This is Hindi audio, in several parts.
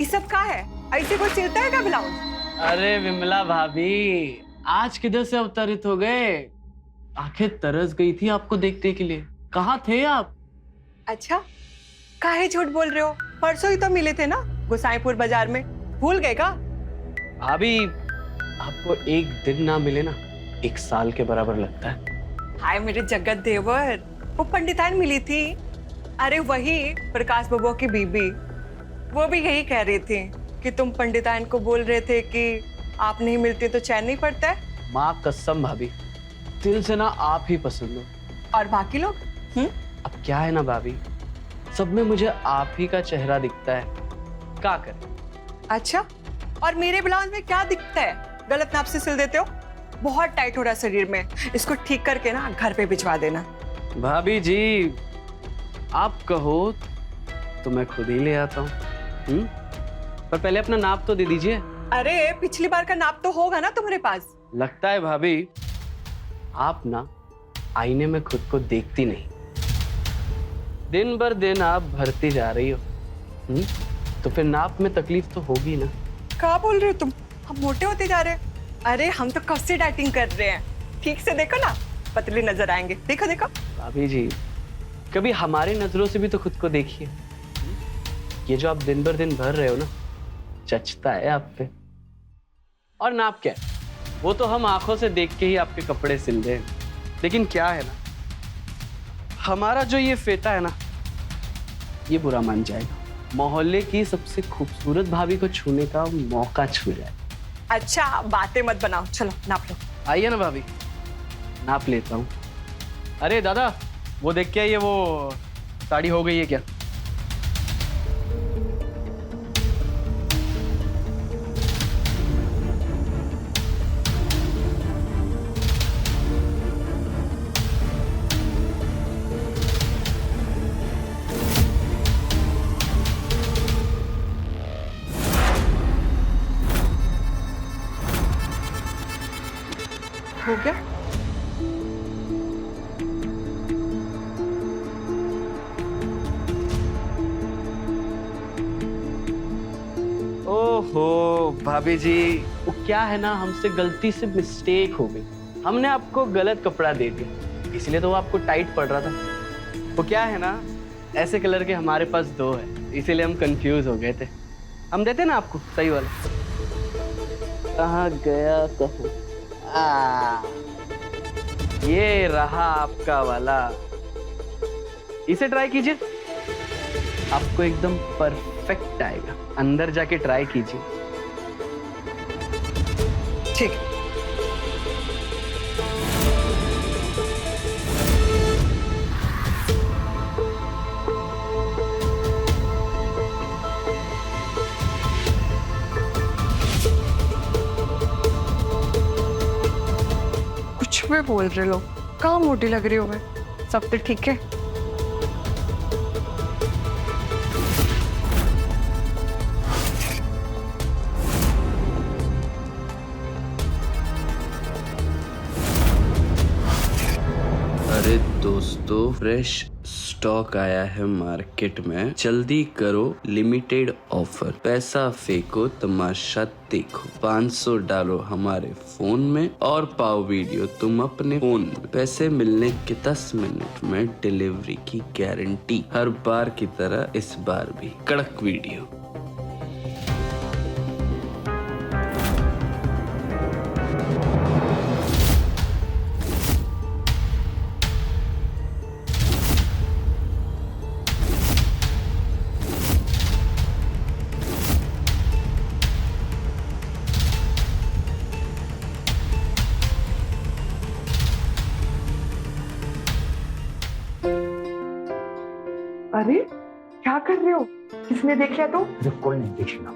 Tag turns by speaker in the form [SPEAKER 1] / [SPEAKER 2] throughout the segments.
[SPEAKER 1] सब का है? ऐसे कोई सिलता है क्या ब्लाउज?
[SPEAKER 2] अरे विमला भाभी, आज किधर से अवतरित हो गए? आंखें तरस गई थी आपको देखने के लिए। कहाँ थे आप?
[SPEAKER 1] अच्छा, काहे झूठ बोल रहे हो? परसों ही तो मिले थे ना गोसाईपुर बाजार में, भूल गए का?
[SPEAKER 2] भाभी, आपको एक दिन ना मिले ना, एक साल के बराबर लगता है।
[SPEAKER 1] हाय मेरे जगत देवर, वो पंडिताइन मिली थी। अरे वही प्रकाश बबुआ की बीबी। वो भी यही कह रही थी कि तुम पंडिताइन को बोल रहे थे कि आप नहीं मिलते तो चैन नहीं पड़ता है।
[SPEAKER 2] माँ कसम भाभी, दिल से ना आप ही पसंद हो।
[SPEAKER 1] और बाकी लोग?
[SPEAKER 2] अब क्या है ना भाभी, सब में मुझे आप ही का चेहरा दिखता है। क्या करें?
[SPEAKER 1] अच्छा, और मेरे ब्लाउज में क्या दिखता है? गलत नाप से सिल देते हो। बहुत टाइट हो रहा है शरीर में, इसको ठीक करके ना घर पे भिजवा देना।
[SPEAKER 2] भाभी जी, आप कहो तो मैं खुद ही ले आता हूँ। पर पहले अपना नाप तो दे दीजिए।
[SPEAKER 1] अरे पिछली बार का नाप तो होगा ना तुम्हारे पास?
[SPEAKER 2] लगता है भाभी आप ना आईने में खुद को देखती नहीं। दिन भर दिन आप भरती जा रही हो। तो फिर नाप में तकलीफ तो होगी ना।
[SPEAKER 1] क्या बोल रहे हो तुम? हम मोटे होते जा रहे हैं? अरे हम तो कब से डाइटिंग कर रहे हैं। ठीक से देखो ना, पतले नजर आएंगे। देखो देखो।
[SPEAKER 2] भाभी जी, कभी हमारे नजरों से भी तो खुद को देखिए। ये जो आप दिन भर दिन भर रहे हो ना, जचता है आप पे। और नाप क्या है, वो तो हम आंखों से देख के ही आपके कपड़े सिल रहे हैं। लेकिन क्या है ना, हमारा जो ये फेटा है ना, ये बुरा मान जाएगा। मोहल्ले की सबसे खूबसूरत भाभी को छूने का मौका छू जाए।
[SPEAKER 1] अच्छा बातें मत बनाओ, चलो नाप लो।
[SPEAKER 2] आइए ना भाभी, नाप लेता हूँ। अरे दादा, वो देख के आइए, वो साड़ी हो गई है क्या?
[SPEAKER 1] हो गया?
[SPEAKER 2] ओहो भाभी जी, वो क्या है ना, हमसे गलती से मिस्टेक हो गई। हमने आपको गलत कपड़ा दे दिया, इसलिए तो वो आपको टाइट पड़ रहा था। वो क्या है ना, ऐसे कलर के हमारे पास दो है, इसीलिए हम कंफ्यूज हो गए थे। हम देते ना आपको सही वाला। कहाँ गया कहाँ? ये रहा आपका वाला। इसे ट्राई कीजिए, आपको एकदम परफेक्ट आएगा। अंदर जाके ट्राई कीजिए।
[SPEAKER 1] ठीक है। कुछ भी बोल रहे लोग, कहाँ मोटी लग रही हो मैं? सब तो ठीक है।
[SPEAKER 3] अरे दोस्तों, फ्रेश स्टॉक आया है मार्केट में, जल्दी करो, लिमिटेड ऑफर। पैसा फेंको, तमाशा देखो। 500 डालो हमारे फोन में और पाओ वीडियो तुम अपने फोन में। पैसे मिलने के 10 मिनट में डिलीवरी की गारंटी। हर बार की तरह इस बार भी कड़क वीडियो।
[SPEAKER 1] अरे क्या कर रहे हो? किसने देख लिया तो?
[SPEAKER 4] मुझे कोई नहीं देखेगा।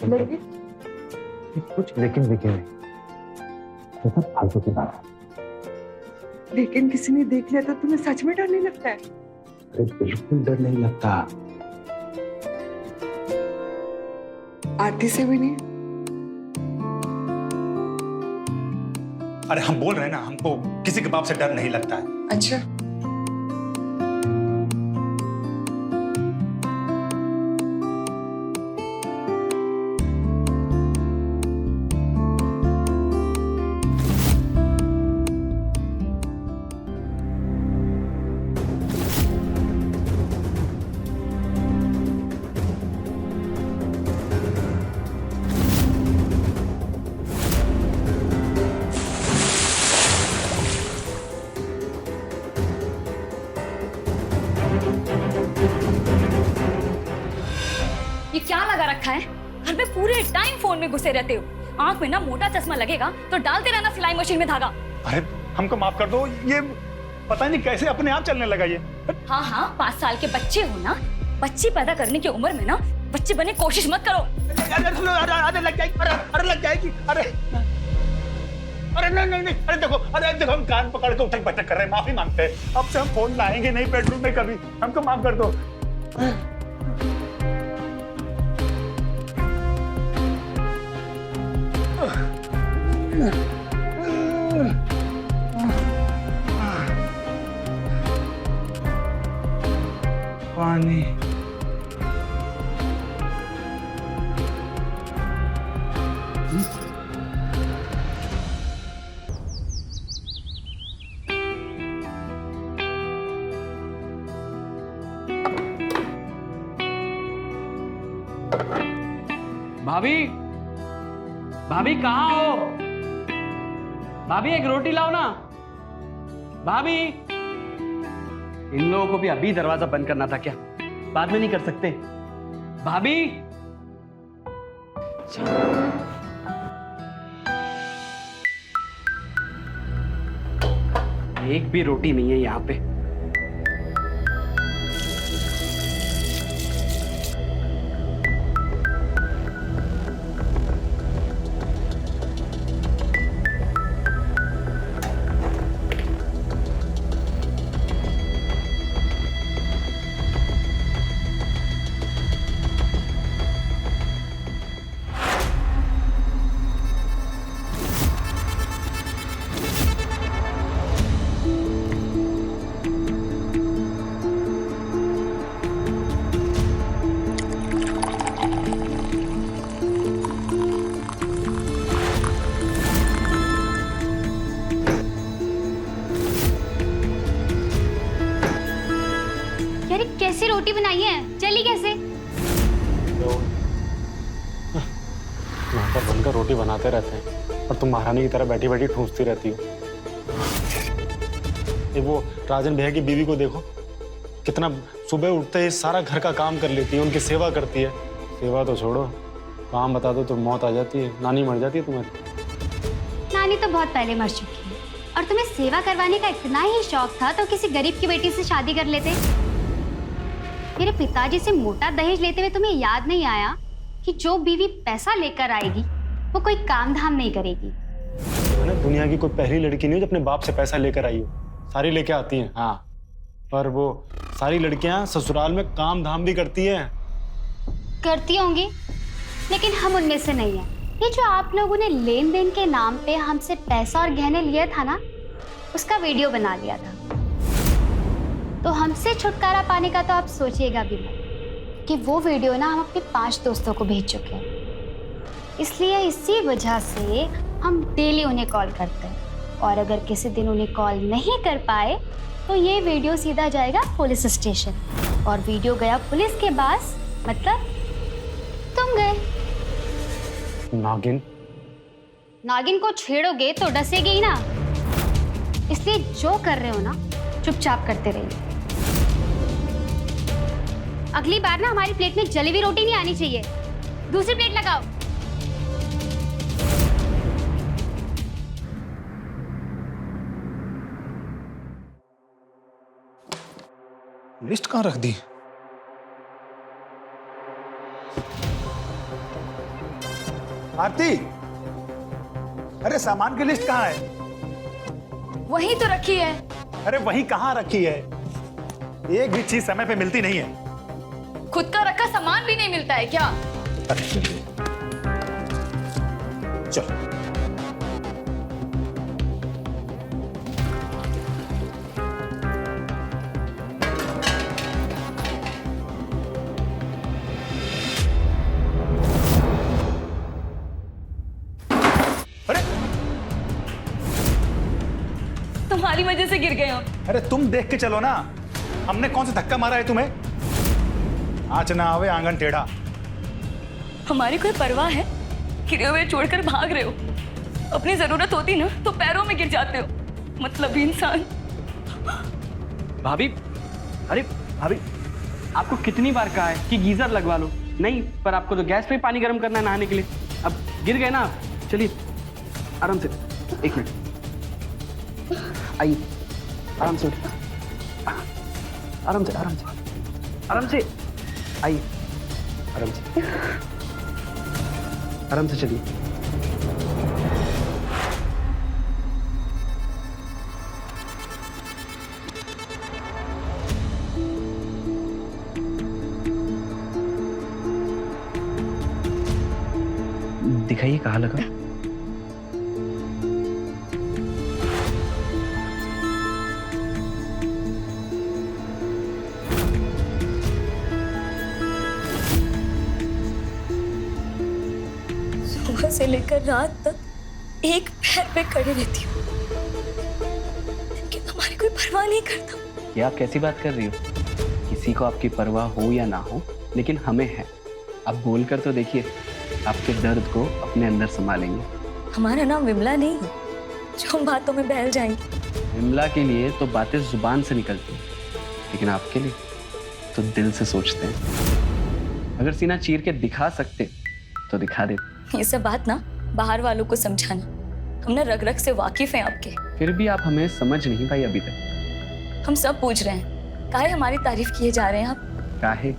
[SPEAKER 1] लेकिन
[SPEAKER 4] कुछ लेकिन नहीं, ये सब फालतू की बात है।
[SPEAKER 1] लेकिन किसी ने देख लिया तो तुम्हें सच में डर नहीं लगता है?
[SPEAKER 4] अरे बिल्कुल डर नहीं लगता।
[SPEAKER 1] आरती से भी नहीं?
[SPEAKER 5] अरे हम बोल रहे हैं ना, हमको किसी के बाप से डर नहीं लगता है।
[SPEAKER 1] अच्छा,
[SPEAKER 6] लगा रखा है? घर में पूरे टाइम फोन में घुसे रहते हो। आंख में ना मोटा चश्मा लगेगा तो डालते रहना सिलाई मशीन में धागा।
[SPEAKER 5] अरे हमको माफ कर दो, ये पता नहीं कैसे अपने आप चलने लगा ये।
[SPEAKER 6] हाँ हाँ, 5 साल के बच्चे हो ना, बच्ची पैदा करने की उम्र में ना बच्चे बनने की कोशिश मत करो।
[SPEAKER 5] अरे लग जाएगी, अरे लग जाएगी, अरे नहीं, अरे देखो हम कान पकड़ के उठक बैठक कर रहे हैं, माफी मांगते हैं। अब से हम फोन लाएंगे नहीं बेडरूम में कभी, हमको माफ कर दो। पानी।
[SPEAKER 2] भाभी, भाभी कहाँ हो? भाभी एक रोटी लाओ ना। भाभी, इन लोगों को भी अभी दरवाजा बंद करना था क्या? बाद में नहीं कर सकते? भाभी, एक भी रोटी नहीं है यहाँ पे।
[SPEAKER 6] कैसी रोटी बनाई है? जली कैसे?
[SPEAKER 7] नौकर बनकर रोटी बनाते रहते हैं और तुम महारानी की तरह बैठी बैठी ठूंसती रहती हो। एक वो राजन भैया की बीवी को देखो, कितना सुबह उठते ही सारा घर का काम कर लेती है, उनकी सेवा करती है। सेवा तो छोड़ो, काम बता दो तो मौत आ जाती है, नानी मर जाती है तुम्हारी।
[SPEAKER 8] नानी तो बहुत पहले मर चुकी है, और तुम्हें सेवा करवाने का इतना ही शौक था तो किसी गरीब की बेटी से शादी कर लेते। मेरे पिताजी से मोटा दहेज लेते हुए तुम्हें याद नहीं आया कि जो बीवी पैसा लेकर आएगी वो कोई काम धाम नहीं करेगी।
[SPEAKER 7] मैंने दुनिया की कोई पहली लड़की नहीं हो जो अपने बाप से पैसा लेकर आई हो, सारी लेके आती हैं। हाँ, पर वो सारी लड़कियां ससुराल में काम धाम भी करती हैं।
[SPEAKER 8] करती होंगी, लेकिन हम उनमें से नहीं है। ये जो आप लोगों ने लेन देन के नाम पे हमसे पैसा और गहने लिए था ना, उसका वीडियो बना लिया था। तो हमसे छुटकारा पाने का तो आप सोचिएगा भी मत कि वो वीडियो ना हम अपने 5 दोस्तों को भेज चुके हैं। इसलिए इसी वजह से हम डेली उन्हें कॉल करते हैं, और अगर किसी दिन उन्हें कॉल नहीं कर पाए तो ये वीडियो सीधा जाएगा पुलिस स्टेशन, और वीडियो गया पुलिस के पास मतलब तुम गए। नागिन को छेड़ोगे तो डसेगी ही ना, इसलिए जो कर रहे हो ना चुपचाप करते रहिए। अगली बार ना हमारी प्लेट में जली हुई रोटी नहीं आनी चाहिए, दूसरी प्लेट लगाओ।
[SPEAKER 5] लिस्ट कहाँ रख दी? आरती, अरे सामान की लिस्ट कहाँ है?
[SPEAKER 6] वही तो रखी है।
[SPEAKER 5] अरे वही कहाँ रखी है? एक भी चीज समय पे मिलती नहीं है।
[SPEAKER 6] खुद का रखा सामान भी नहीं मिलता है क्या?
[SPEAKER 5] चल
[SPEAKER 6] तुम्हारी वजह से गिर गए हो।
[SPEAKER 5] अरे तुम देख के चलो ना, हमने कौन सा धक्का मारा है तुम्हें? आँच ना आवे आंगन टेढ़ा।
[SPEAKER 6] हमारी कोई परवाह है? गिरे हुए छोड़कर भाग रहे हो। अपनी जरूरत होती ना तो पैरों में गिर जाते हो, मतलब इंसान।
[SPEAKER 2] भाभी, अरे भाभी, आपको कितनी बार कहा है कि गीजर लगवा लो? नहीं, पर आपको तो गैस पे ही पानी गर्म करना है नहाने के लिए। अब गिर गए ना आप, चलिए आराम से, 1 मिनट, आइए आराम से उठिए, आराम से आराम से आराम से, आइए आराम से, आराम से चलिए। दिखाइए कहाँ लगा।
[SPEAKER 6] सुबह से लेकर रात तक एक पैर पे खड़ी रहती हूँ कि हमारी कोई परवाह नहीं करता।
[SPEAKER 2] ये आप कैसी बात कर रही हो? किसी को आपकी परवाह हो या ना हो, लेकिन हमें है। आप बोल कर तो देखिए, आपके दर्द को अपने अंदर संभालेंगे।
[SPEAKER 6] हमारा नाम विमला नहीं है जो हम बातों में बहल जाएंगे।
[SPEAKER 2] विमला के लिए तो बातें जुबान से निकलती हैं, लेकिन आपके लिए तो दिल से सोचते हैं। अगर सीना चीर के दिखा सकते तो दिखा दे।
[SPEAKER 6] ये सब बात ना बाहर वालों को समझाना, हम ना रग रग से वाकिफ हैं आपके।
[SPEAKER 2] फिर भी आप हमें समझ नहीं पाई अभी तक।
[SPEAKER 6] हम सब पूछ रहे हैं, काहे हमारी तारीफ किए जा रहे हैं आप?
[SPEAKER 2] काहे?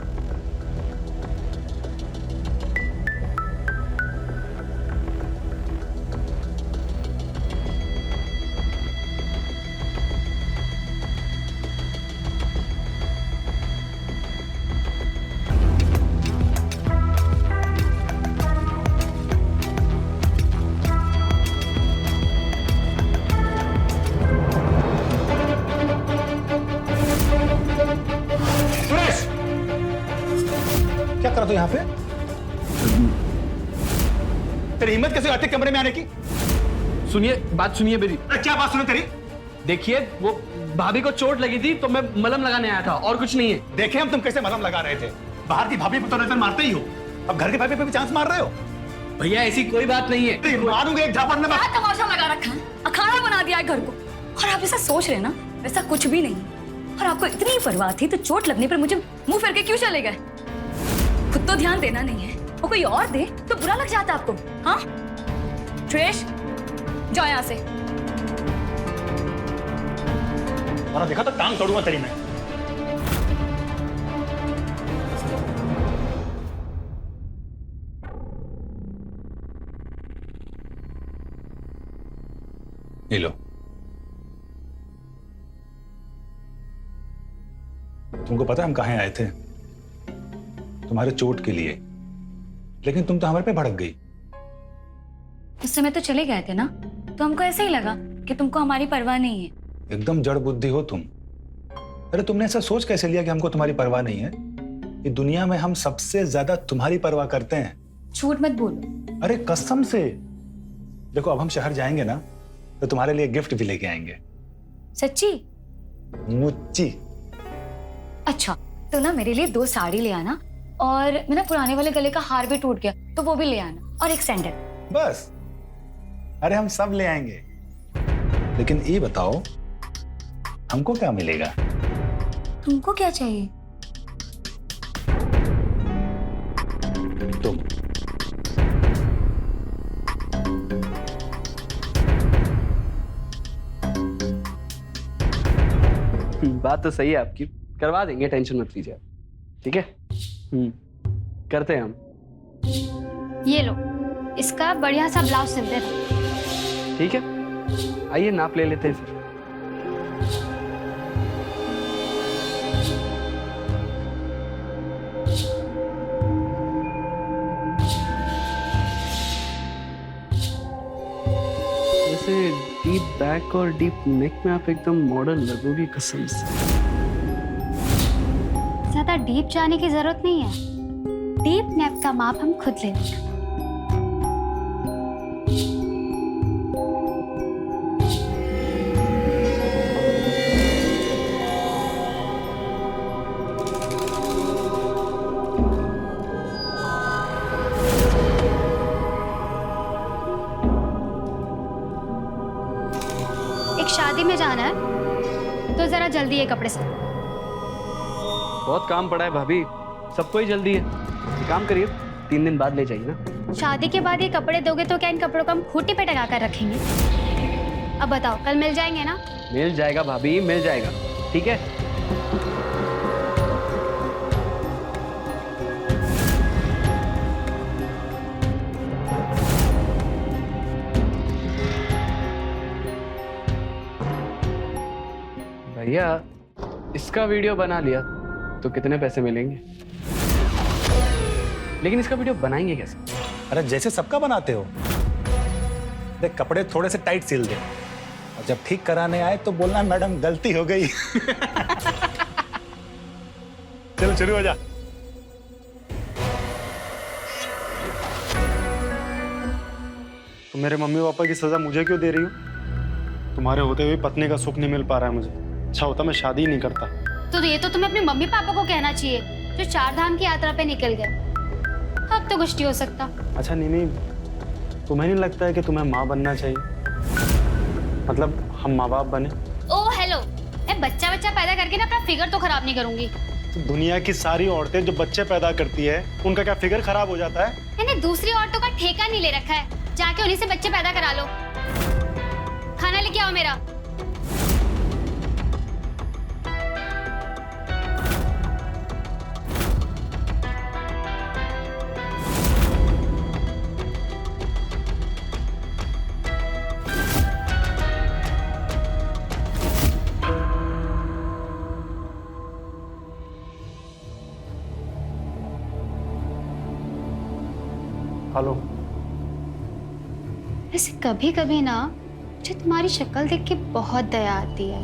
[SPEAKER 5] क्या कर रहा तू यहाँ पे? तेरी हिम्मत कैसे आती कमरे में आने की?
[SPEAKER 2] सुनिए, बात सुनिए मेरी।
[SPEAKER 5] अरे क्या बात सुनो तेरी?
[SPEAKER 2] देखिए, वो भाभी को चोट लगी थी तो मैं मलहम लगाने आया था, और कुछ नहीं है।
[SPEAKER 5] देखे हम तुम कैसे मलहम लगा रहे थे। बाहर की भाभी पे तो नजर मारते ही हो, अब घर की भाभी पे भी चांस मार रहे हो।
[SPEAKER 2] भैया ऐसी कोई बात नहीं है।
[SPEAKER 5] मारूंगा एक झापड़ में।
[SPEAKER 6] क्या तमाशा लगा रखा है? अखाड़ा बना दिया है घर को। और आप ऐसा सोच रहे हैं ना, वैसा कुछ भी नहीं। और आपको इतनी ही परवाह थी तो चोट लगने पर मुझे मुंह फेर के क्यों चले गए? खुद तो ध्यान देना नहीं है, वो कोई और दे तो बुरा लग जाता आपको। हाँ सुरेश, जाओ यहाँ से।
[SPEAKER 5] और देखा तो टांग तोड़ूंगा तेरी मैं। ये लो, तुमको पता है हम कहाँ आए थे? तुम्हारे चोट के लिए, लेकिन तुम तो हमारे पे भड़क गई।
[SPEAKER 6] उस समय तो चले गए थे ना, तो हमको ऐसा ही लगा कि तुमको हमारी परवाह नहीं है।
[SPEAKER 5] एकदम जड़ बुद्धि हो तुम। अरे तुमने ऐसा सोच कैसे लिया कि हमको तुम्हारी परवाह नहीं है? ये दुनिया में हम सबसे ज्यादा तुम्हारी परवाह करते हैं।
[SPEAKER 6] झूठ मत बोलो।
[SPEAKER 5] अरे कसम से। देखो, अब हम शहर जाएंगे ना तो तुम्हारे लिए गिफ्ट भी लेके आएंगे।
[SPEAKER 6] सच्ची?
[SPEAKER 5] मुच्ची।
[SPEAKER 6] अच्छा, तो ना मेरे लिए 2 साड़ी ले आना, और मेरा पुराने वाले गले का हार भी टूट गया तो वो भी ले आना, और एक सैंडल।
[SPEAKER 5] बस? अरे हम सब ले आएंगे, लेकिन ये बताओ हमको क्या मिलेगा?
[SPEAKER 6] तुमको क्या चाहिए?
[SPEAKER 5] तुम।
[SPEAKER 2] बात तो सही है आपकी, करवा देंगे, टेंशन मत लीजिए। ठीक है, करते हैं हम।
[SPEAKER 8] ये लो, इसका बढ़िया सा ब्लाउज सिल देना।
[SPEAKER 2] ठीक है, आइए नाप ले लेते हैं फिर। वैसे डीप बैक और डीप नेक में आप एकदम मॉडर्न लगोगी, कसम से।
[SPEAKER 8] ज्यादा डीप जाने की जरूरत नहीं है, डीप नेक का माप हम खुद ले लेंगे। एक शादी में जाना है तो जरा जल्दी ये कपड़े से।
[SPEAKER 2] बहुत काम पड़ा है भाभी, सबको ही जल्दी है। काम करिए, 3 दिन बाद ले जाइए ना।
[SPEAKER 8] शादी के बाद ये कपड़े दोगे तो क्या इन कपड़ों को हम खूंटी पे टंगा कर रखेंगे? अब बताओ, कल मिल जाएंगे ना?
[SPEAKER 2] मिल जाएगा भाभी, मिल जाएगा, ठीक है। भैया, इसका वीडियो बना लिया तो कितने पैसे मिलेंगे? लेकिन इसका वीडियो बनाएंगे कैसे?
[SPEAKER 5] अरे जैसे सबका बनाते हो। देख, कपड़े थोड़े से टाइट सिल दे और जब ठीक कराने आए तो बोलना मैडम गलती हो गई। चलो शुरू हो जा।
[SPEAKER 7] तो मेरे मम्मी पापा की सजा मुझे क्यों दे रही हो? तुम्हारे होते हुए पत्नी का सुख नहीं मिल पा रहा है मुझे। अच्छा होता मैं शादी ही नहीं करता।
[SPEAKER 8] तो ये तो तुम्हें अपने मम्मी पापा को कहना चाहिए जो 4 धाम की यात्रा पे निकल गए। अब तो कुछ नहीं हो सकता।
[SPEAKER 7] अच्छा नीनी, तुम्हें नहीं लगता है कि तुम्हें माँ बनना चाहिए? मतलब हम माँ बाप बने।
[SPEAKER 8] ओह हेलो, मैं बच्चा पैदा करके ना अपना फिगर तो खराब नहीं करूंगी।
[SPEAKER 7] तो दुनिया की सारी औरतें जो बच्चे पैदा करती है उनका क्या फिगर खराब हो जाता है?
[SPEAKER 8] मैंने दूसरी औरतों का ठेका नहीं ले रखा है, जाके उन्हीं से बच्चे पैदा करा लो। खाना लेके आओ मेरा।
[SPEAKER 7] हेलो।
[SPEAKER 8] वैसे कभी कभी ना मुझे तुम्हारी शक्ल देख के बहुत दया आती है।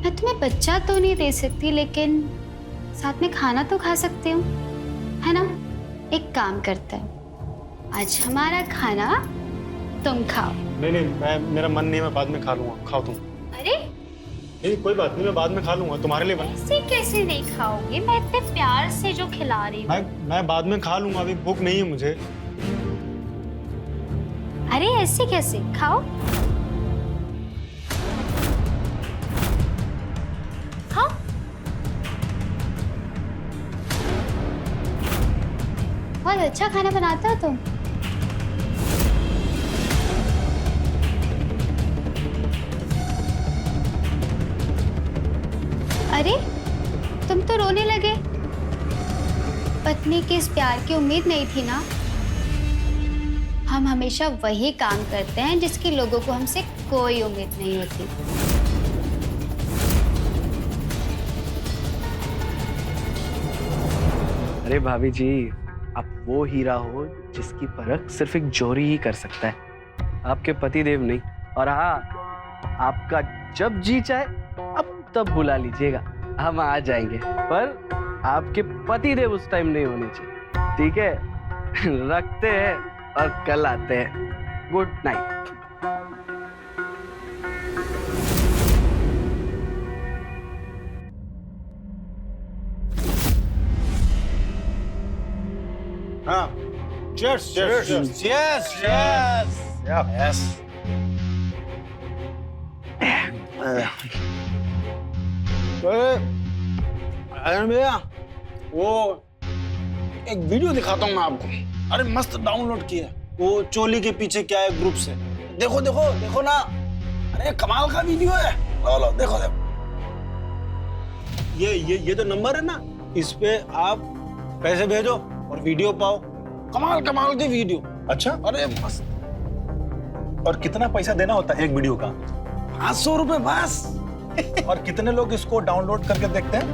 [SPEAKER 8] मैं तुम्हें बच्चा तो नहीं दे सकती, लेकिन साथ में खाना तो खा सकती हूँ, है ना? एक काम करते हैं, आज हमारा खाना तुम खाओ।
[SPEAKER 7] नहीं, मेरा मन नहीं है, मैं बाद में खा लूंगा। खाओ तुम।
[SPEAKER 8] अरे
[SPEAKER 7] नहीं, कोई बात नहीं, मैं बाद में खा लूंगा, तुम्हारे लिए बना।
[SPEAKER 8] ऐसे कैसे नहीं खाओगे? मैं इतने प्यार से जो खिला रही हूँ।
[SPEAKER 7] मैं बाद में खा लूंगा, अभी भूख नहीं है मुझे।
[SPEAKER 8] अरे ऐसे कैसे? खाओ खाओ। बहुत अच्छा खाना बनाते हो तुम। अरे तुम तो रोने लगे। पत्नी के इस प्यार की उम्मीद नहीं थी ना? हम हमेशा वही काम करते हैं जिसकी लोगों को हमसे कोई उम्मीद नहीं होती।
[SPEAKER 2] अरे भाभी जी, आप वो हीरा हो जिसकी परख सिर्फ एक जोरी ही कर सकता है, आपके पतिदेव नहीं। और हाँ, आपका जब जी चाहे अब तब बुला लीजिएगा, हम आ जाएंगे। पर आपके पतिदेव उस टाइम नहीं होने चाहिए, ठीक है? रखते हैं और कल आते हैं। Good night.
[SPEAKER 7] हाँ, cheers, cheers, cheers.
[SPEAKER 4] Yes yes yes.
[SPEAKER 9] अरे भैया, वो एक वीडियो दिखाता हूँ मैं आपको। अरे मस्त डाउनलोड किया, वो चोली के पीछे क्या है ग्रुप से। देखो देखो देखो ना, अरे कमाल का वीडियो है। लो लो देखो देखो, ये जो नंबर है ना, इस पे आप पैसे भेजो और वीडियो पाओ। कमाल कमाल की वीडियो।
[SPEAKER 5] अच्छा,
[SPEAKER 9] अरे मस्त।
[SPEAKER 5] और कितना पैसा देना होता है एक वीडियो का?
[SPEAKER 9] 500 रुपए बस।
[SPEAKER 5] और कितने लोग इसको डाउनलोड करके देखते हैं?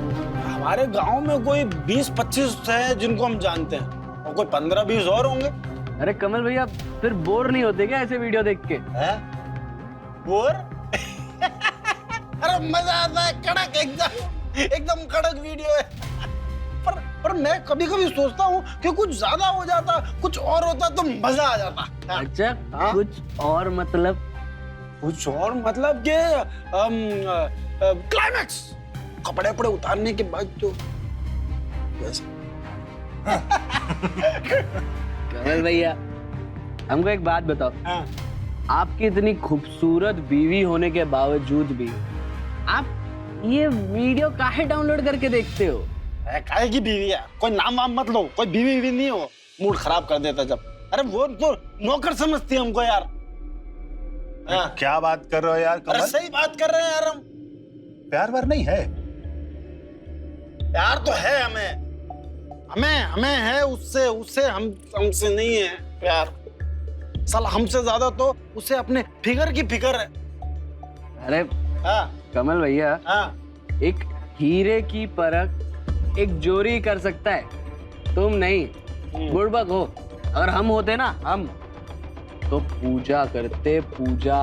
[SPEAKER 9] हमारे गांव में कोई 20-25 है जिनको हम जानते हैं, और कोई 15-20 और होंगे।
[SPEAKER 2] अरे कमल भैया, फिर बोर नहीं होते क्या ऐसे वीडियो देख के?
[SPEAKER 9] हैं? बोर? अरे मजा आता है, कड़क एकदम कड़क वीडियो है। पर मैं कभी कभी सोचता हूँ कि कुछ ज्यादा हो जाता, कुछ और होता तो मजा आ जाता।
[SPEAKER 2] अच्छा,
[SPEAKER 9] हाँ?
[SPEAKER 2] कुछ और मतलब?
[SPEAKER 9] कुछ और मतलब के क्लाइमैक्स, कपड़े वपड़े उतारने के बाद जो
[SPEAKER 2] कमल भैया, हमको एक बात बताओ।
[SPEAKER 9] हाँ।
[SPEAKER 2] आपकी इतनी खूबसूरत बीवी होने के बावजूद भी आप ये वीडियो काहे डाउनलोड करके देखते हो?
[SPEAKER 9] काहे की बीवी है, कोई नाम वाम मत लो, कोई बीवी भी नहीं हो, मूड खराब कर देता जब। अरे वो तो नौकर समझती है हमको यार। हाँ।
[SPEAKER 5] क्या बात कर रहे हो यार
[SPEAKER 9] अरे
[SPEAKER 5] कमल?
[SPEAKER 9] सही बात कर रहे हैं यार हम।
[SPEAKER 5] प्यार वार नहीं है।
[SPEAKER 9] प्यार तो है हमें है उससे, उससे हमसे नहीं है प्यार। साला हमसे ज्यादा तो उसे अपने फिगर की फिक्र है।
[SPEAKER 2] अरे
[SPEAKER 9] हाँ
[SPEAKER 2] कमल भैया,
[SPEAKER 9] हाँ
[SPEAKER 2] एक हीरे की परख एक जोरी कर सकता है, तुम नहीं। बुड़बक हो, अगर हम होते ना, हम तो पूजा करते, पूजा,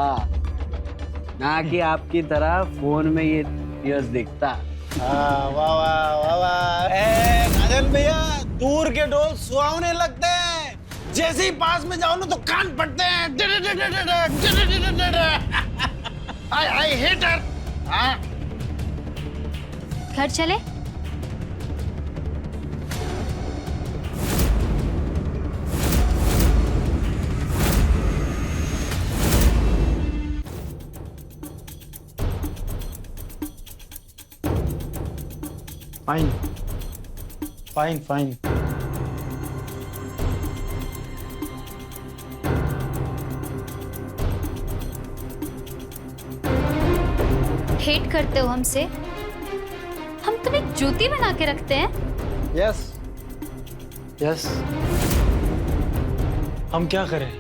[SPEAKER 2] ना कि आपकी तरह फोन में ये यस दिखता।
[SPEAKER 9] वाह वाह वाह वाह। नाजन भैया, दूर के डोल सुहावने लगते हैं, जैसे ही पास में जाओ ना तो कान फटते हैं। I hate her.
[SPEAKER 8] घर चले?
[SPEAKER 7] Fine fine fine.
[SPEAKER 8] हेट करते हो हमसे? हम तुम्हें जूती बना के रखते हैं?
[SPEAKER 7] Yes yes. हम क्या करें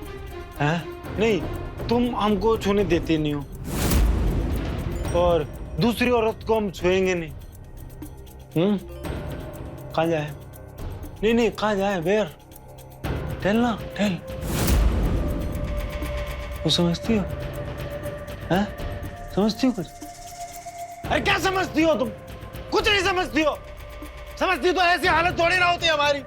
[SPEAKER 7] हैं? नहीं, तुम हमको छूने देती नहीं हो और दूसरी औरत को हम छुएंगे नहीं। कहाँ जाए? नहीं कहाँ जाए? वेयर? टेल ना, टेल। वो समझती हो? हैं? समझती हो कुछ? अरे क्या समझती हो तुम? कुछ नहीं समझती हो। समझती तो ऐसी हालत थोड़ी ना होती हमारी।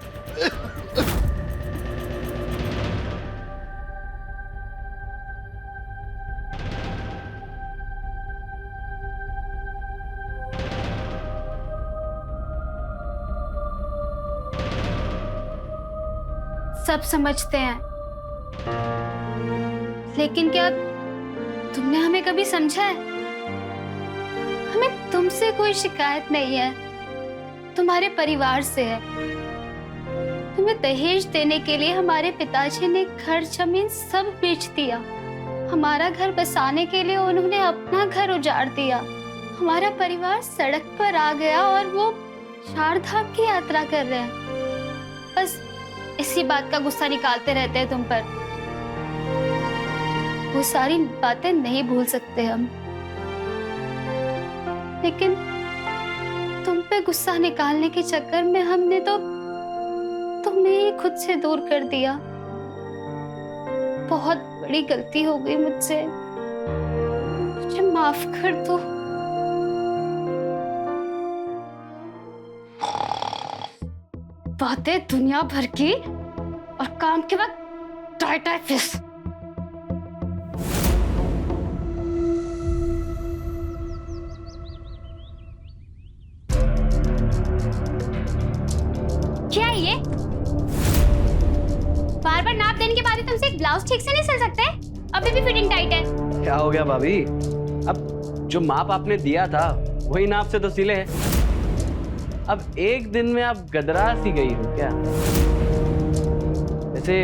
[SPEAKER 8] सब समझते हैं, लेकिन क्या तुमने हमें कभी समझा है? हमें तुमसे कोई शिकायत नहीं है, तुम्हारे परिवार से है। तुम्हें दहेज देने के लिए हमारे पिताजी ने घर जमीन सब बेच दिया। हमारा घर बसाने के लिए उन्होंने अपना घर उजाड़ दिया। हमारा परिवार सड़क पर आ गया और वो 4 धाम की यात्रा कर रहे हैं। बस इसी बात का गुस्सा निकालते रहते हैं तुम पर। वो सारी बातें नहीं भूल सकते हम, लेकिन तुम पे गुस्सा निकालने के चक्कर में हमने तो तुम्हें ही खुद से दूर कर दिया। बहुत बड़ी गलती हो गई मुझसे, मुझे माफ कर दो। बातें दुनिया भर की और काम के वक्त टाइट फिश। क्या है ये? बार बार नाप देने के बाद तुमसे एक ब्लाउज ठीक से नहीं सिल सकते? अभी भी फिटिंग टाइट है।
[SPEAKER 2] क्या हो गया भाभी? अब जो माप आपने दिया था वही नाप से तो सिले हैं। अब एक दिन में आप गदरा सी गई हो क्या? वैसे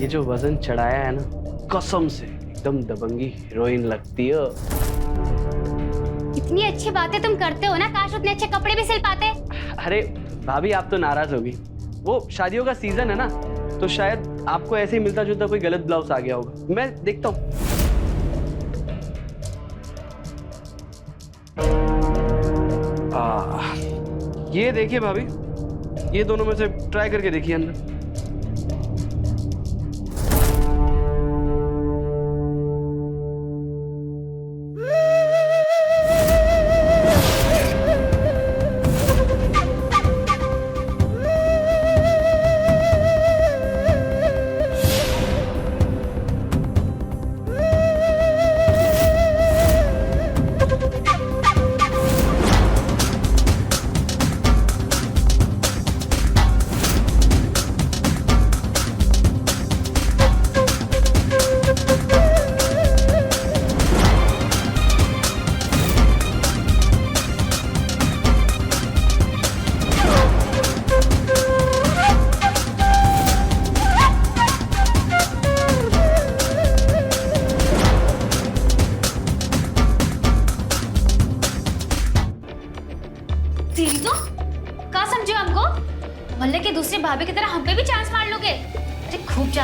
[SPEAKER 2] ये जो वजन चढ़ाया है ना, कसम से एकदम दबंगी हीरोइन लगती हो।
[SPEAKER 8] इतनी अच्छी बातें तुम करते हो ना, काश उतने अच्छे कपड़े भी सिल पाते।
[SPEAKER 2] अरे भाभी, आप तो नाराज होगी। वो शादियों का सीजन है ना, तो शायद आपको ऐसे ही मिलता जुलता कोई गलत ब्लाउज आ गया होगा। मैं देखता हूँ। ये देखिए भाभी, ये दोनों में से ट्राई करके देखिए अंदर।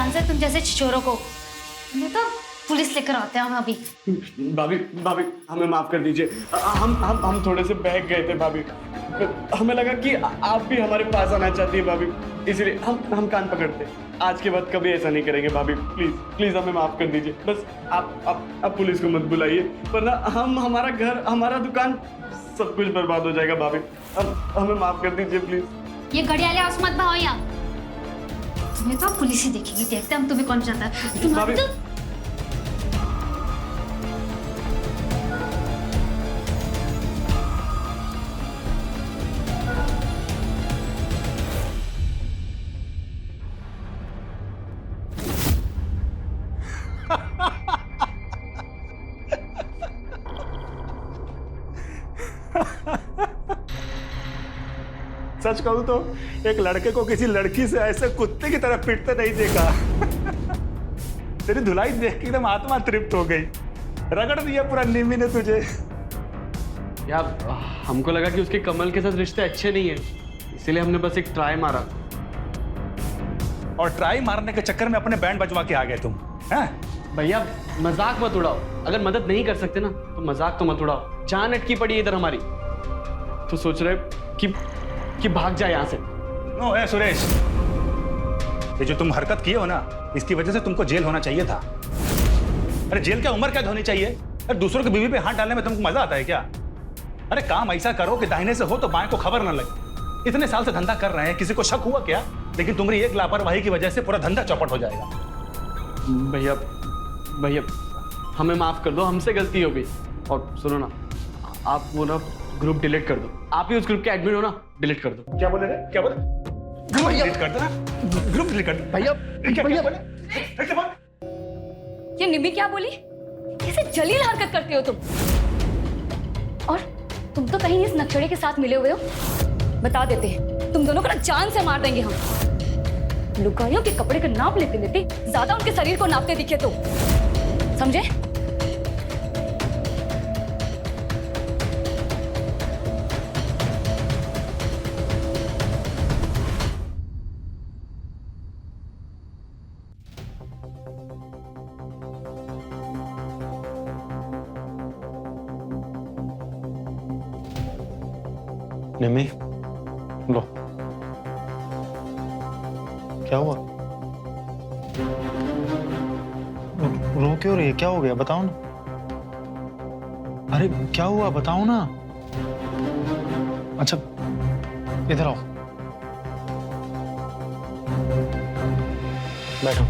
[SPEAKER 8] जान से तुम जैसे छिछोरों को। मैं तो पुलिस लेकर आते हैं हम अभी।
[SPEAKER 7] भाभी भाभी हमें माफ कर दीजिए। हम थोड़े से बहक गए थे भाभी। हमें लगा कि आप भी हमारे पास आना चाहती है भाभी, इसलिए हम कान पकड़ते। आज के बाद कभी ऐसा नहीं करेंगे भाभी। प्लीज प्लीज हमें माफ कर दीजिए। बस आप पुलिस को मत बुलाइए, वरना हमारा घर, हमारा दुकान, सब कुछ बर्बाद हो जाएगा भाभी। अब हमें माफ कर दीजिए प्लीज।
[SPEAKER 8] ये घड़ियाले आवाज मत भाओ यहाँ। तुम्हें तो पुलिस ही देखेगी, देखते हम तुम्हें कौन चाहता है। तुम्हारी तो
[SPEAKER 5] सच कहूं तो एक लड़के को किसी लड़की से ऐसे कुत्ते की तरह पीटते नहीं देखा। तेरी धुलाई देख के एकदम आत्मा तृप्त हो गई। रगड़ दिया पूरा निमी ने तुझे।
[SPEAKER 2] यार हमको लगा कि उसके कमल के साथ रिश्ते अच्छे नहीं है, इसीलिए हमने बस एक ट्राई मारा।
[SPEAKER 5] और ट्राई मारने के चक्कर में अपने बैंड बजवा के आ गए तुम, हैं?
[SPEAKER 2] भैया मजाक मत उड़ाओ। अगर मदद नहीं कर सकते ना तो मजाक तो मत उड़ाओ। जान अटकी पड़ी है इधर हमारी, तो सोच रहे कि भाग जाए यहाँ से।
[SPEAKER 5] नो है सुरेश, ये जो तुम हरकत किए हो ना, इसकी वजह से तुमको जेल होना चाहिए था। अरे जेल क्या उम्र कैद होनी चाहिए? अरे दूसरों की बीवी पे हाथ डालने में तुमको मजा आता है क्या? अरे काम ऐसा करो कि दाहिने से हो तो बाएं को खबर ना लगे। इतने साल से धंधा कर रहे हैं, किसी को शक हुआ क्या? लेकिन तुम्हारी एक लापरवाही की वजह से पूरा धंधा चौपट हो जाएगा।
[SPEAKER 2] भैया हमें माफ कर दो, हमसे गलती हो गई। और सुनो ना, आप वो ना ग्रुप डिलीट कर दो। आप ही उस ग्रुप के एडमिन हो ना, डिलीट कर दो।
[SPEAKER 5] क्या बोले रे? क्या बोले? ग्रुप डिलीट कर दो ना, ग्रुप डिलीट कर दो।
[SPEAKER 2] भैया
[SPEAKER 5] क्या बोले? फिर से बोल।
[SPEAKER 6] ये निमी क्या बोली? कैसे जलील हरकत करते हो तुम? और तुम तो कहीं इस नक्शड़े के साथ मिले हुए हो। बता देते हैं, तुम दोनों को ना जान से मार देंगे हम। लुगाइयों के कपड़े का नाप लेते लेते ज्यादा उनके शरीर को नापते दिखे तो, समझे?
[SPEAKER 7] निमी लो, क्या हुआ? रो क्यों रही है? क्या हो गया बताओ ना। अरे क्या हुआ बताओ ना। अच्छा इधर आओ, बैठो।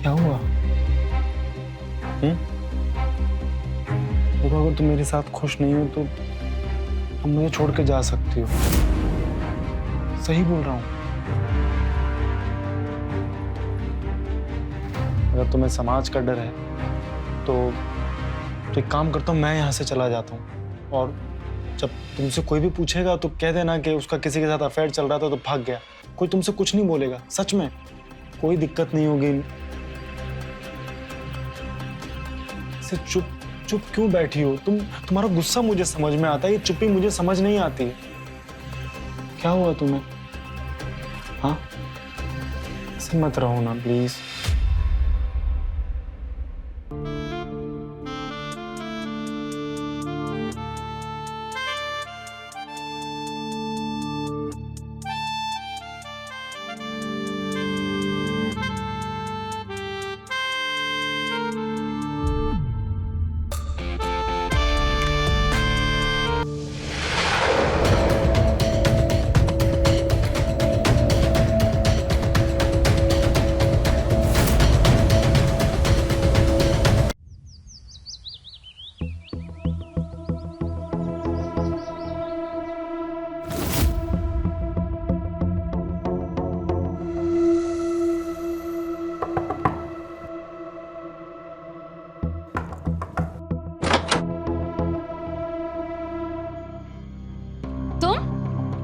[SPEAKER 7] क्या हुआ? देखो अगर तुम मेरे साथ खुश नहीं हो तो तुम मुझे छोड़ के जा सकती हो। सही बोल रहा हूं। अगर तुम्हें समाज का डर है तो एक काम करता हूँ, मैं यहाँ से चला जाता हूँ। और जब तुमसे कोई भी पूछेगा तो कह देना कि उसका किसी के साथ अफेयर चल रहा था तो भाग गया। कोई तुमसे कुछ नहीं बोलेगा, सच में कोई दिक्कत नहीं होगी। से चुप चुप क्यों बैठी हो तुम? तुम्हारा गुस्सा मुझे समझ में आता है, ये चुप्पी मुझे समझ नहीं आती है। क्या हुआ तुम्हें? हाँ ऐसे मत रहो ना प्लीज।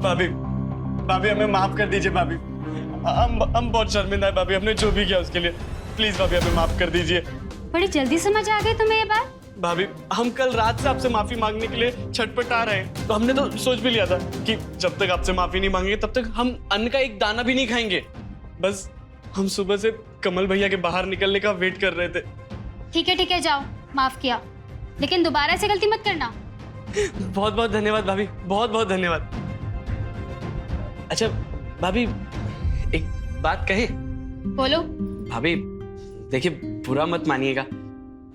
[SPEAKER 7] भाभी भाभी हमें माफ कर दीजिए भाभी। हम बहुत शर्मिंदा है भाभी, हमने जो भी किया उसके लिए। प्लीज भाभी हमें माफ कर दीजिए।
[SPEAKER 8] बड़ी जल्दी समझ आ गई तुम्हें ये बात?
[SPEAKER 7] भाभी हम कल रात से आपसे माफी मांगने के लिए छटपटा रहे हैं, तो हमने तो सोच भी लिया था कि जब तक आपसे माफी नहीं मांगेंगे तब तक हम अन्न का एक दाना भी नहीं खाएंगे। बस हम सुबह से कमल भैया के बाहर निकलने का वेट कर रहे थे।
[SPEAKER 8] ठीक है जाओ, माफ किया, लेकिन दोबारा ऐसे गलती मत करना।
[SPEAKER 7] बहुत बहुत धन्यवाद भाभी, बहुत बहुत धन्यवाद। अच्छा भाभी, एक बात कहे?
[SPEAKER 8] बोलो।
[SPEAKER 7] भाभी देखिए, बुरा मत मानिएगा,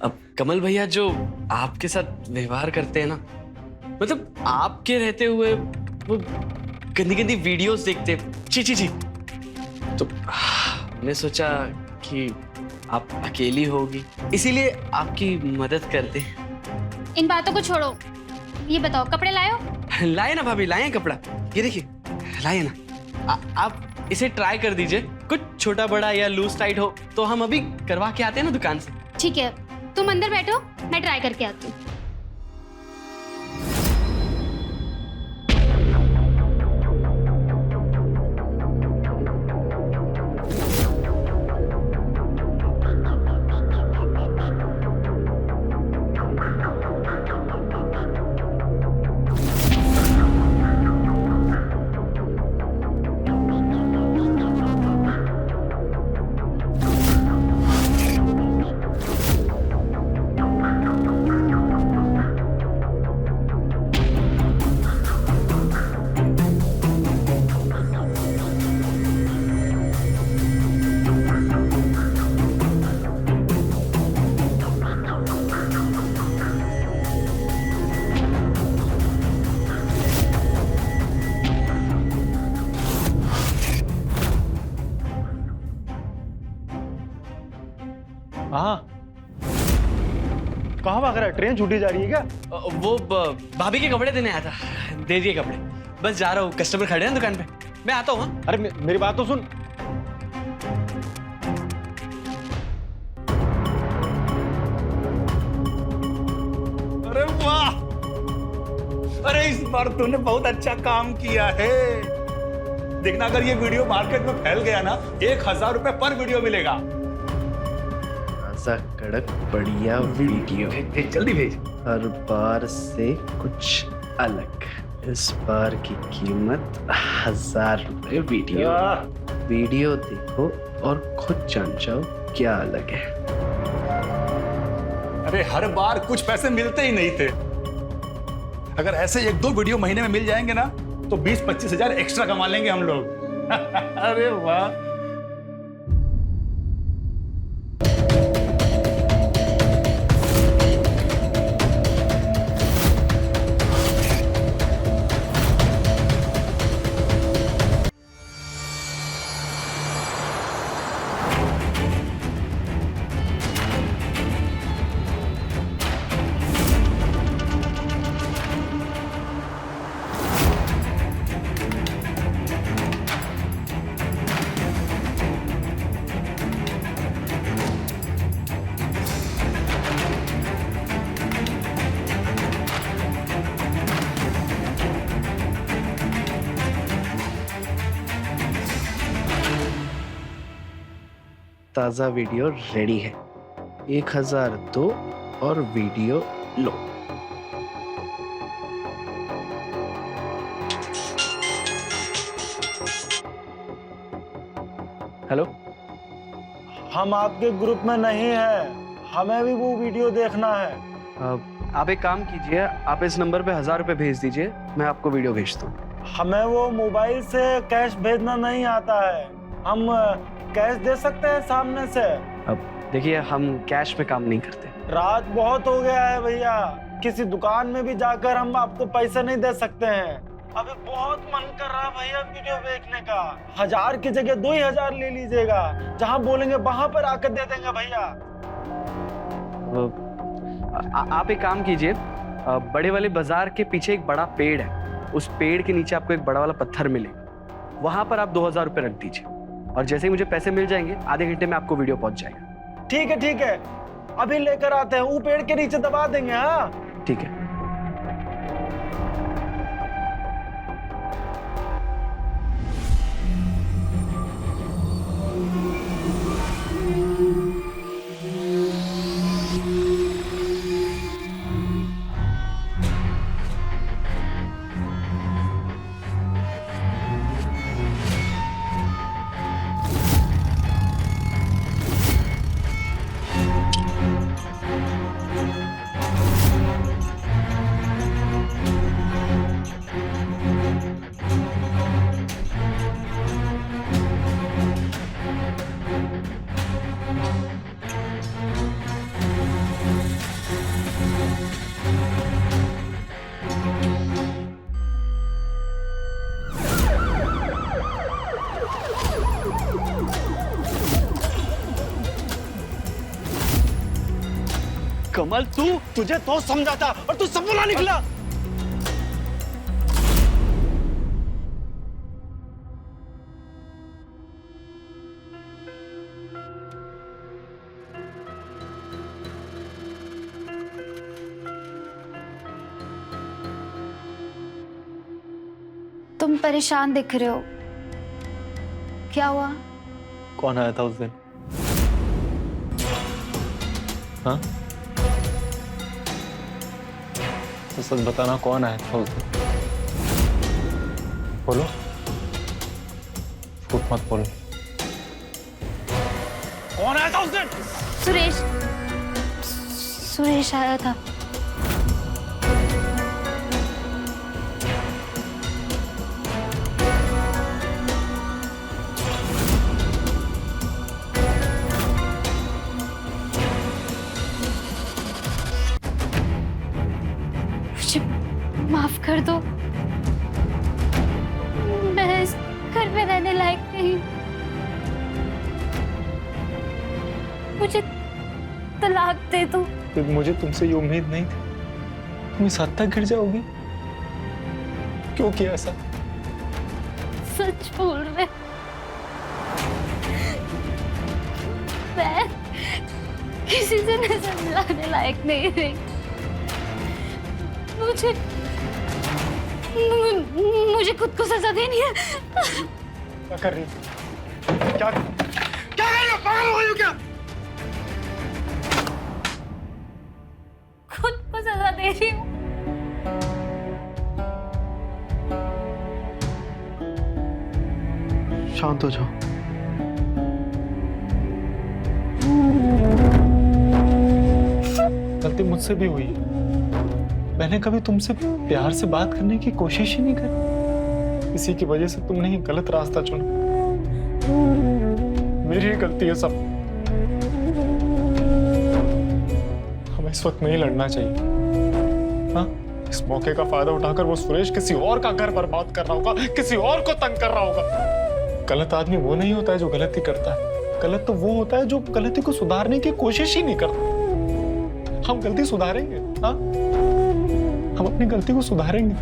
[SPEAKER 7] अब कमल भैया जो आपके साथ व्यवहार करते हैं ना, मतलब आपके रहते हुए वो गंदी गंदी वीडियोस देखते, छी, तो हमने सोचा कि आप अकेली होगी, इसीलिए आपकी मदद करते हैं।
[SPEAKER 8] इन बातों को छोड़ो, ये बताओ कपड़े लाए हो?
[SPEAKER 7] लाए ना भाभी, लाए हैं कपड़ा, ये देखिए लाए ना। आप इसे ट्राई कर दीजिए, कुछ छोटा बड़ा या लूज टाइट हो तो हम अभी करवा के आते हैं ना दुकान से।
[SPEAKER 8] ठीक है, तुम अंदर बैठो, मैं ट्राई करके आती हूँ।
[SPEAKER 5] हाँ, कहाँ भाग रहा है? ट्रेन छूटी जा रही है क्या?
[SPEAKER 7] वो भाभी के कपड़े देने आया था, दे दिए कपड़े, बस जा रहा हूँ, कस्टमर खड़े हैं दुकान पे, मैं आता हूँ। हाँ?
[SPEAKER 5] अरे मेरी बात तो सुन। अरे वाह, अरे इस बार तूने बहुत अच्छा काम किया है। देखना, अगर ये वीडियो मार्केट में फैल गया ना, 1000 रुपए पर वीडियो मिलेगा।
[SPEAKER 3] कड़क बढ़िया वीडियो,
[SPEAKER 2] जल्दी भेज।
[SPEAKER 3] हर बार से कुछ अलग। इस बार की कीमत 1000 रुपए वीडियो। वीडियो देखो और खुद जान जाओ क्या अलग है।
[SPEAKER 5] अरे हर बार कुछ पैसे मिलते ही नहीं थे, अगर ऐसे 1-2 वीडियो महीने में मिल जाएंगे ना तो 20-25 हजार एक्स्ट्रा कमा लेंगे हम लोग। अरे वाह।
[SPEAKER 3] ताज़ा वीडियो रेडी है, 1000 दो और वीडियो लो।
[SPEAKER 2] हेलो,
[SPEAKER 9] हम आपके ग्रुप में नहीं है, हमें भी वो वीडियो देखना है।
[SPEAKER 2] आप एक काम कीजिए, आप इस नंबर पे 1000 रुपए भेज दीजिए, मैं आपको वीडियो भेजता हूँ।
[SPEAKER 9] हमें वो मोबाइल से कैश भेजना नहीं आता है, हम कैश दे सकते हैं सामने से?
[SPEAKER 2] अब देखिए, हम कैश में काम नहीं करते।
[SPEAKER 9] रात बहुत हो गया है भैया, किसी दुकान में भी जाकर हम आपको पैसे नहीं दे सकते हैं। अभी बहुत मन कर रहा है भैया वीडियो देखने का। 1000 की जगह 2000 ले लीजिएगा, जहाँ बोलेंगे वहां पर आकर दे देंगे भैया।
[SPEAKER 2] आप एक काम कीजिए, बड़े वाले बाजार के पीछे एक बड़ा पेड़ है, उस पेड़ के नीचे आपको एक बड़ा वाला पत्थर मिलेगा, वहां पर आप 2000 रुपए रख दीजिए, और जैसे ही मुझे पैसे मिल जाएंगे आधे घंटे में आपको वीडियो पहुंच जाएगा।
[SPEAKER 9] ठीक है, अभी लेकर आते हैं, वो पेड़ के नीचे दबा देंगे। हाँ
[SPEAKER 2] ठीक है। कमल तू
[SPEAKER 9] तुझे दोस्त समझा था और तू सपना निकला।
[SPEAKER 8] तुम परेशान दिख रहे हो, क्या हुआ?
[SPEAKER 4] कौन आया था उस दिन? हाँ, तो सच बताना, कौन आया था उस दिन? बोलो, झूठ मत बोलो।
[SPEAKER 9] कौन आया था उस दिन?
[SPEAKER 8] सुरेश आया था। मुझे माफ कर दो, मैं इस घर में रहने लायक नहीं। मुझे तलाक दे दो।
[SPEAKER 4] तो मुझे तुमसे ये उम्मीद नहीं थी, तुम इस हद तक गिर जाओगी। क्यों किया ऐसा?
[SPEAKER 8] सच बोल रहे, मैं किसी से नजर मिलाने लायक नहीं रही। मुझे खुद को सजा देनी है।
[SPEAKER 4] क्या कर रही हो? क्या कर रही हो? पागल हो गई हो क्या?
[SPEAKER 8] खुद को सजा दे रही हूँ।
[SPEAKER 4] शांत हो जाओ। गलती मुझसे भी हुई है। मैंने कभी तुमसे प्यार से बात करने की कोशिश ही नहीं करी। इसी की वजह से तुमने ही गलत रास्ता चुना। मेरी ही गलती है सब। हमें इस वक्त नहीं लड़ना चाहिए। हाँ, इस मौके का फायदा उठाकर वो सुरेश किसी और का घर बर्बाद कर रहा होगा, किसी और को तंग कर रहा होगा। गलत आदमी वो नहीं होता है जो गलती करता है। गलत तो वो होता है जो गलती को सुधारने की कोशिश ही नहीं करता। हम गलती सुधारेंगे। हाँ, हम अपनी गलती को सुधारेंगे।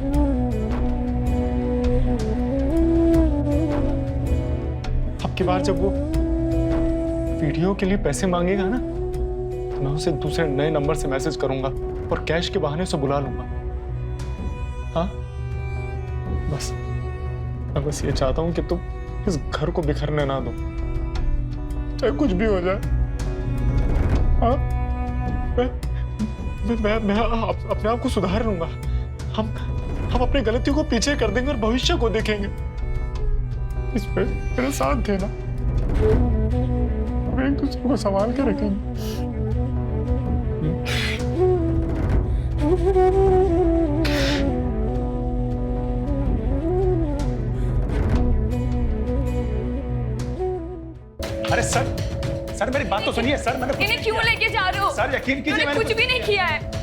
[SPEAKER 4] अब की बार जब वो वीडियो के लिए पैसे मांगेगा ना, तो मैं उसे दूसरे नए नंबर से मैसेज करूंगा और कैश के बहाने उसे बुला लूंगा। हाँ, बस मैं बस ये चाहता हूं कि तुम इस घर को बिखरने ना दो, चाहे कुछ भी हो जाए। हाँ, मैं अपने आप को सुधार लूंगा। हम अपनी गलतियों को पीछे कर देंगे और भविष्य को देखेंगे। इस पे मेरा साथ देना। हम एक दूसरे को संभाल के रखेंगे।
[SPEAKER 5] अरे सर मेरी बात तो सुनिए सर। मैंने
[SPEAKER 6] इन्हें क्यों लेके जा रहे हो?
[SPEAKER 5] सर यकीन कीजिए,
[SPEAKER 6] मैंने कुछ भी नहीं किया है।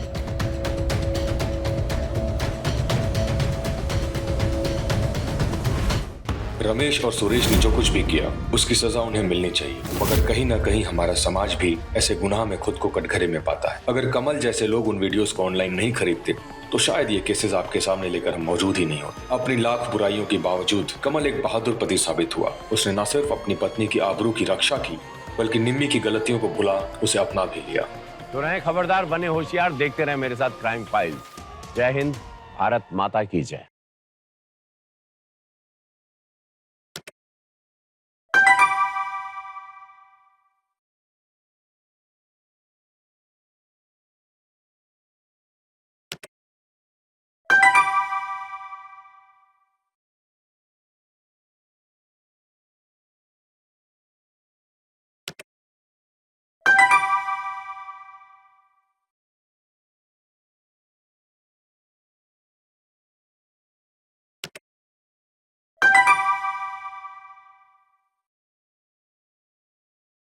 [SPEAKER 10] रमेश और सुरेश ने जो कुछ भी किया उसकी सजा उन्हें मिलनी चाहिए, मगर कहीं ना कहीं हमारा समाज भी ऐसे गुनाह में खुद को कटघरे में पाता है। अगर कमल जैसे लोग उन वीडियोस को ऑनलाइन नहीं खरीदते तो शायद ये केसेस आपके सामने लेकर हम मौजूद ही नहीं होते। अपनी लाख बुराइयों के बावजूद कमल एक बहादुर पति साबित हुआ। उसने न सिर्फ अपनी पत्नी की आबरू की रक्षा की, बल्कि निम्मी की गलतियों को भुला उसे अपना भी लिया।
[SPEAKER 11] तो रहे खबरदार, बने होशियार, देखते रहे मेरे साथ क्राइम फाइल्स। जय हिंद, भारत माता की जय।